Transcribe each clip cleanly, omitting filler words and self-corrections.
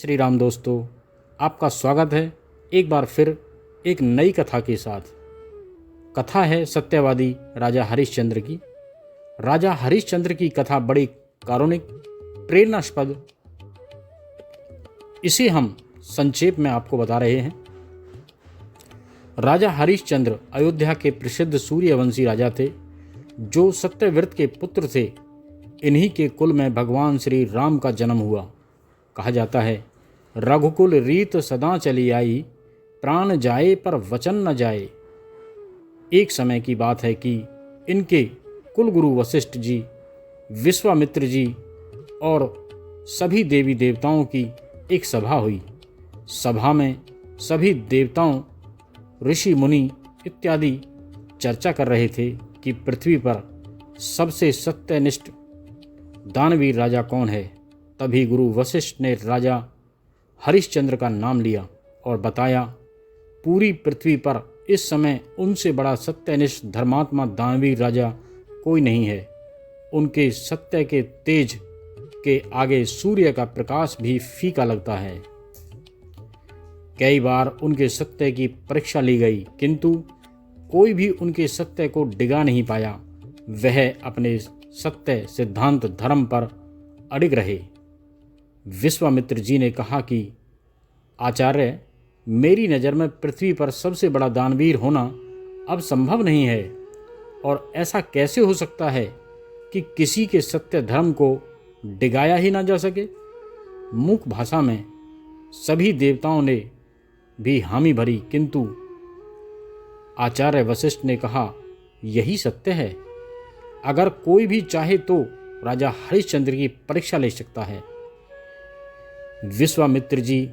श्री राम दोस्तों, आपका स्वागत है एक बार फिर एक नई कथा के साथ। कथा है सत्यवादी राजा हरिश्चंद्र की। राजा हरिश्चंद्र की कथा बड़ी कारुणिक, प्रेरणास्पद। इसे हम संक्षेप में आपको बता रहे हैं। राजा हरिश्चंद्र अयोध्या के प्रसिद्ध सूर्यवंशी राजा थे, जो सत्यव्रत के पुत्र थे। इन्हीं के कुल में भगवान श्री राम का जन्म हुआ। कहा जाता है, रघुकुल रीत सदा चली आई, प्राण जाए पर वचन न जाए। एक समय की बात है कि इनके कुलगुरु वशिष्ठ जी, विश्वामित्र जी और सभी देवी देवताओं की एक सभा हुई। सभा में सभी देवताओं, ऋषि मुनि इत्यादि चर्चा कर रहे थे कि पृथ्वी पर सबसे सत्यनिष्ठ दानवीर राजा कौन है। तभी गुरु वशिष्ठ ने राजा हरिश्चंद्र का नाम लिया और बताया, पूरी पृथ्वी पर इस समय उनसे बड़ा सत्यनिष्ठ धर्मात्मा दानवीर राजा कोई नहीं है। उनके सत्य के तेज के आगे सूर्य का प्रकाश भी फीका लगता है। कई बार उनके सत्य की परीक्षा ली गई, किंतु कोई भी उनके सत्य को डिगा नहीं पाया। वह अपने सत्य सिद्धांत धर्म पर अडिग रहे। विश्वामित्र जी ने कहा कि आचार्य, मेरी नज़र में पृथ्वी पर सबसे बड़ा दानवीर होना अब संभव नहीं है, और ऐसा कैसे हो सकता है कि किसी के सत्य धर्म को डिगाया ही ना जा सके। मूक भाषा में सभी देवताओं ने भी हामी भरी, किंतु आचार्य वशिष्ठ ने कहा, यही सत्य है। अगर कोई भी चाहे तो राजा हरिश्चंद्र की परीक्षा ले सकता है। विश्वामित्र जी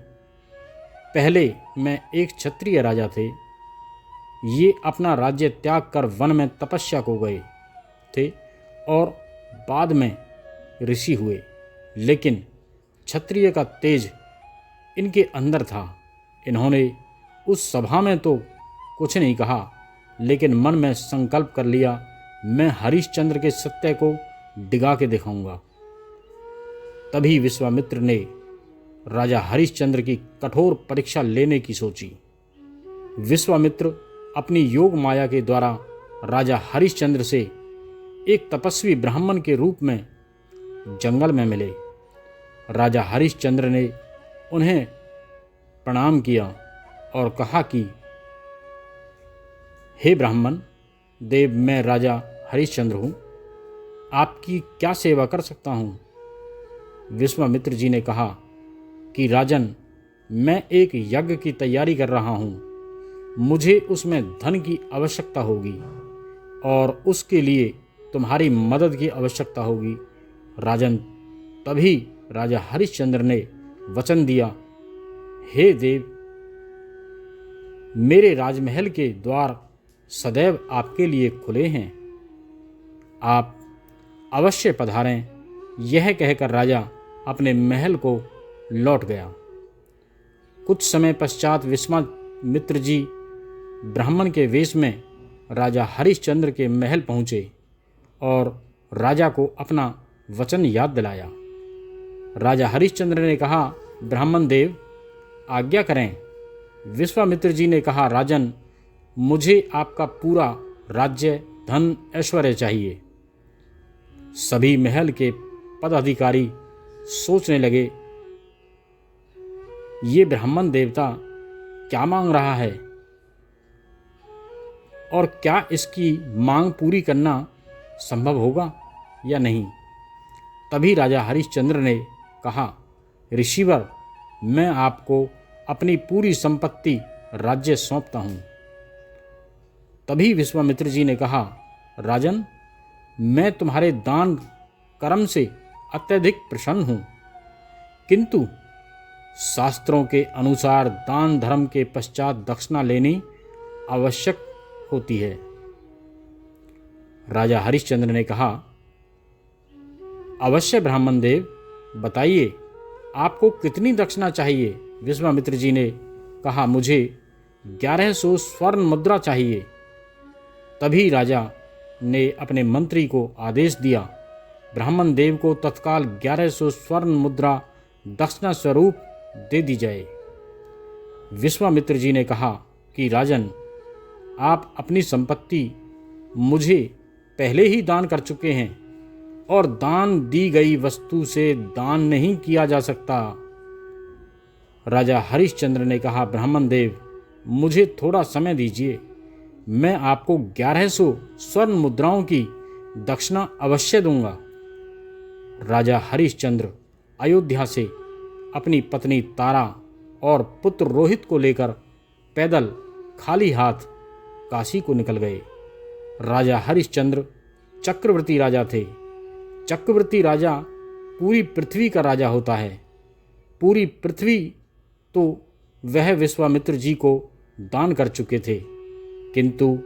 पहले में एक क्षत्रिय राजा थे। ये अपना राज्य त्याग कर वन में तपस्या को गए थे और बाद में ऋषि हुए। लेकिन क्षत्रिय का तेज इनके अंदर था। इन्होंने उस सभा में तो कुछ नहीं कहा, लेकिन मन में संकल्प कर लिया, मैं हरिश्चंद्र के सत्य को डिगा के दिखाऊंगा। तभी विश्वामित्र ने राजा हरिश्चंद्र की कठोर परीक्षा लेने की सोची। विश्वामित्र अपनी योग माया के द्वारा राजा हरिश्चंद्र से एक तपस्वी ब्राह्मण के रूप में जंगल में मिले। राजा हरिश्चंद्र ने उन्हें प्रणाम किया और कहा कि हे ब्राह्मण देव, मैं राजा हरिश्चंद्र हूँ, आपकी क्या सेवा कर सकता हूँ। विश्वामित्र जी ने कहा कि राजन, मैं एक यज्ञ की तैयारी कर रहा हूँ। मुझे उसमें धन की आवश्यकता होगी और उसके लिए तुम्हारी मदद की आवश्यकता होगी। राजन, तभी राजा हरिश्चंद्र ने वचन दिया, हे देव, मेरे राजमहल के द्वार सदैव आपके लिए खुले हैं, आप अवश्य पधारें। यह कहकर राजा अपने महल को लौट गया। कुछ समय पश्चात विश्वामित्र जी ब्राह्मण के वेश में राजा हरिश्चंद्र के महल पहुँचे और राजा को अपना वचन याद दिलाया। राजा हरिश्चंद्र ने कहा, ब्राह्मण देव, आज्ञा करें। विश्वामित्र जी ने कहा, राजन, मुझे आपका पूरा राज्य, धन, ऐश्वर्य चाहिए। सभी महल के पदाधिकारी सोचने लगे, ये ब्राह्मण देवता क्या मांग रहा है और क्या इसकी मांग पूरी करना संभव होगा या नहीं। तभी राजा हरिश्चंद्र ने कहा, ऋषिवर, मैं आपको अपनी पूरी संपत्ति, राज्य सौंपता हूँ। तभी विश्वामित्र जी ने कहा, राजन, मैं तुम्हारे दान कर्म से अत्यधिक प्रसन्न हूँ, किंतु शास्त्रों के अनुसार दान धर्म के पश्चात दक्षिणा लेनी आवश्यक होती है। राजा हरिश्चंद्र ने कहा, अवश्य ब्राह्मण देव, बताइए आपको कितनी दक्षिणा चाहिए। विश्वामित्र जी ने कहा, मुझे 1100 स्वर्ण मुद्रा चाहिए। तभी राजा ने अपने मंत्री को आदेश दिया, ब्राह्मण देव को तत्काल 1100 स्वर्ण मुद्रा दक्षिणा स्वरूप दे दी जाए। विश्वामित्र जी ने कहा कि राजन, आप अपनी संपत्ति मुझे पहले ही दान कर चुके हैं और दान दी गई वस्तु से दान नहीं किया जा सकता। राजा हरिश्चंद्र ने कहा, ब्राह्मण देव, मुझे थोड़ा समय दीजिए, मैं आपको 1100 स्वर्ण मुद्राओं की दक्षिणा अवश्य दूंगा। राजा हरिश्चंद्र अयोध्या से अपनी पत्नी तारा और पुत्र रोहित को लेकर पैदल खाली हाथ काशी को निकल गए। राजा हरिश्चंद्र चक्रवर्ती राजा थे। चक्रवर्ती राजा पूरी पृथ्वी का राजा होता है। पूरी पृथ्वी तो वह विश्वामित्र जी को दान कर चुके थे, किंतु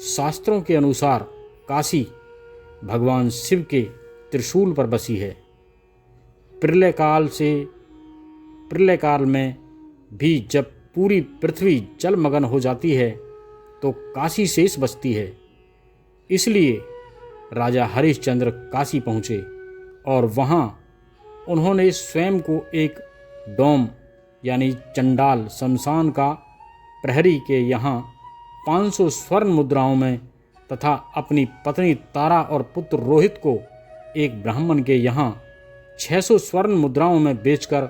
शास्त्रों के अनुसार काशी भगवान शिव के त्रिशूल पर बसी है। प्रलय काल में भी जब पूरी पृथ्वी जलमग्न हो जाती है तो काशी शेष बचती है। इसलिए राजा हरिश्चंद्र काशी पहुँचे और वहाँ उन्होंने स्वयं को एक डोम यानी चंडाल शमशान का प्रहरी के यहाँ 500 स्वर्ण मुद्राओं में तथा अपनी पत्नी तारा और पुत्र रोहित को एक ब्राह्मण के यहाँ 600 स्वर्ण मुद्राओं में बेचकर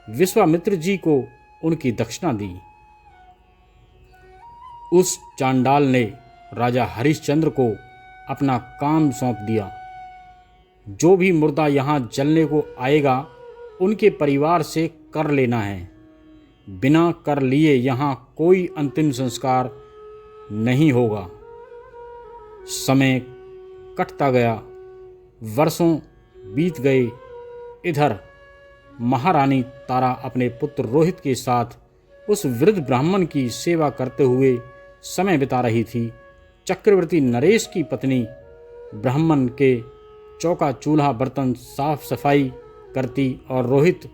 विश्वामित्र जी को उनकी दक्षिणा दी। उस चांडाल ने राजा हरिश्चंद्र को अपना काम सौंप दिया। जो भी मुर्दा यहाँ जलने को आएगा उनके परिवार से कर लेना है। बिना कर लिए यहाँ कोई अंतिम संस्कार नहीं होगा। समय कटता गया, वर्षों बीत गए। इधर महारानी तारा अपने पुत्र रोहित के साथ उस वृद्ध ब्राह्मण की सेवा करते हुए समय बिता रही थी। चक्रवर्ती नरेश की पत्नी ब्राह्मण के चौका चूल्हा बर्तन साफ सफाई करती और रोहित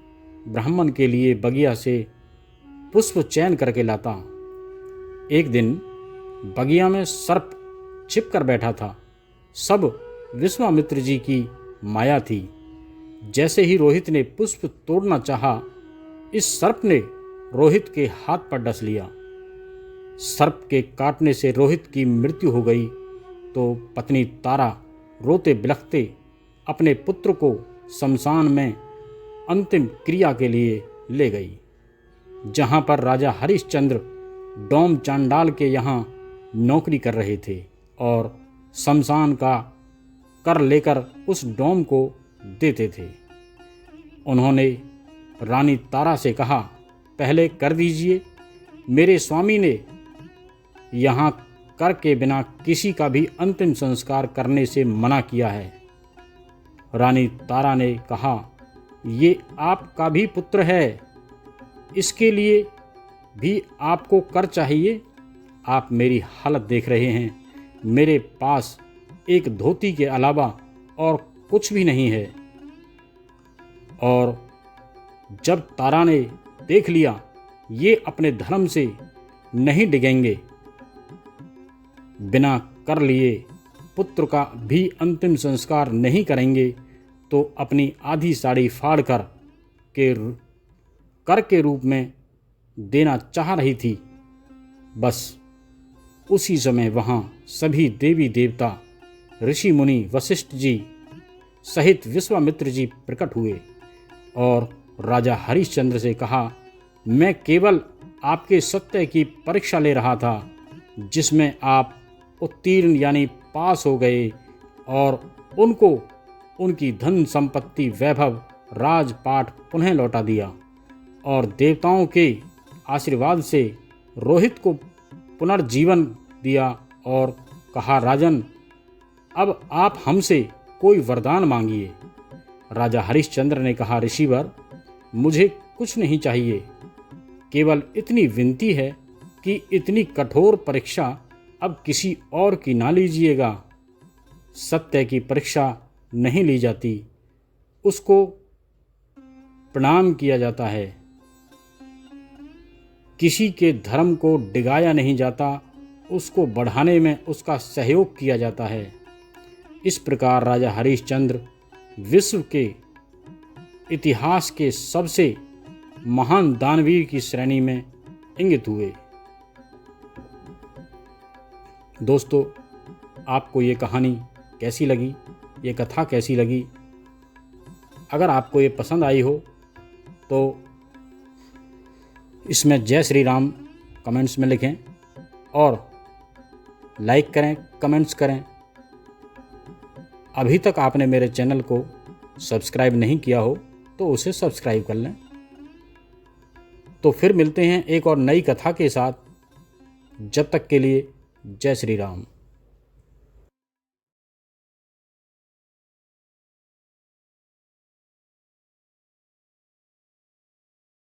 ब्राह्मण के लिए बगिया से पुष्प चयन करके लाता। एक दिन बगिया में सर्प छिप कर बैठा था। सब विश्वामित्र जी की माया थी। जैसे ही रोहित ने पुष्प तोड़ना चाहा, इस सर्प ने रोहित के हाथ पर डस लिया। सर्प के काटने से रोहित की मृत्यु हो गई तो पत्नी तारा रोते बिलखते अपने पुत्र को शमशान में अंतिम क्रिया के लिए ले गई, जहां पर राजा हरिश्चंद्र डोम चांडाल के यहाँ नौकरी कर रहे थे और शमशान का कर लेकर उस डोम को देते थे। उन्होंने रानी तारा से कहा, पहले कर दीजिए, मेरे स्वामी ने यहाँ कर के बिना किसी का भी अंतिम संस्कार करने से मना किया है। रानी तारा ने कहा, ये आपका भी पुत्र है, इसके लिए भी आपको कर चाहिए। आप मेरी हालत देख रहे हैं, मेरे पास एक धोती के अलावा और कुछ भी नहीं है। और जब तारा ने देख लिया ये अपने धर्म से नहीं डिगेंगे, बिना कर लिए पुत्र का भी अंतिम संस्कार नहीं करेंगे, तो अपनी आधी साड़ी फाड़ कर के रूप में देना चाह रही थी। बस उसी समय वहाँ सभी देवी देवता, ऋषि मुनि, वशिष्ठ जी सहित विश्वामित्र जी प्रकट हुए और राजा हरिश्चंद्र से कहा, मैं केवल आपके सत्य की परीक्षा ले रहा था, जिसमें आप उत्तीर्ण यानी पास हो गए और उनको उनकी धन संपत्ति, वैभव, राजपाट पुनः लौटा दिया और देवताओं के आशीर्वाद से रोहित को पुनर्जीवन दिया और कहा, राजन, अब आप हमसे कोई वरदान मांगिए। राजा हरिश्चंद्र ने कहा, ऋषिवर, मुझे कुछ नहीं चाहिए, केवल इतनी विनती है कि इतनी कठोर परीक्षा अब किसी और की ना लीजिएगा। सत्य की परीक्षा नहीं ली जाती, उसको प्रणाम किया जाता है। किसी के धर्म को डिगाया नहीं जाता, उसको बढ़ाने में उसका सहयोग किया जाता है। इस प्रकार राजा हरिश्चंद्र विश्व के इतिहास के सबसे महान दानवीर की श्रेणी में इंगित हुए। दोस्तों, आपको ये कहानी कैसी लगी, ये कथा कैसी लगी? अगर आपको ये पसंद आई हो तो इसमें जय श्री राम कमेंट्स में लिखें और लाइक करें, कमेंट्स करें। अभी तक आपने मेरे चैनल को सब्सक्राइब नहीं किया हो तो उसे सब्सक्राइब कर लें। तो फिर मिलते हैं एक और नई कथा के साथ। जब तक के लिए जय श्री राम।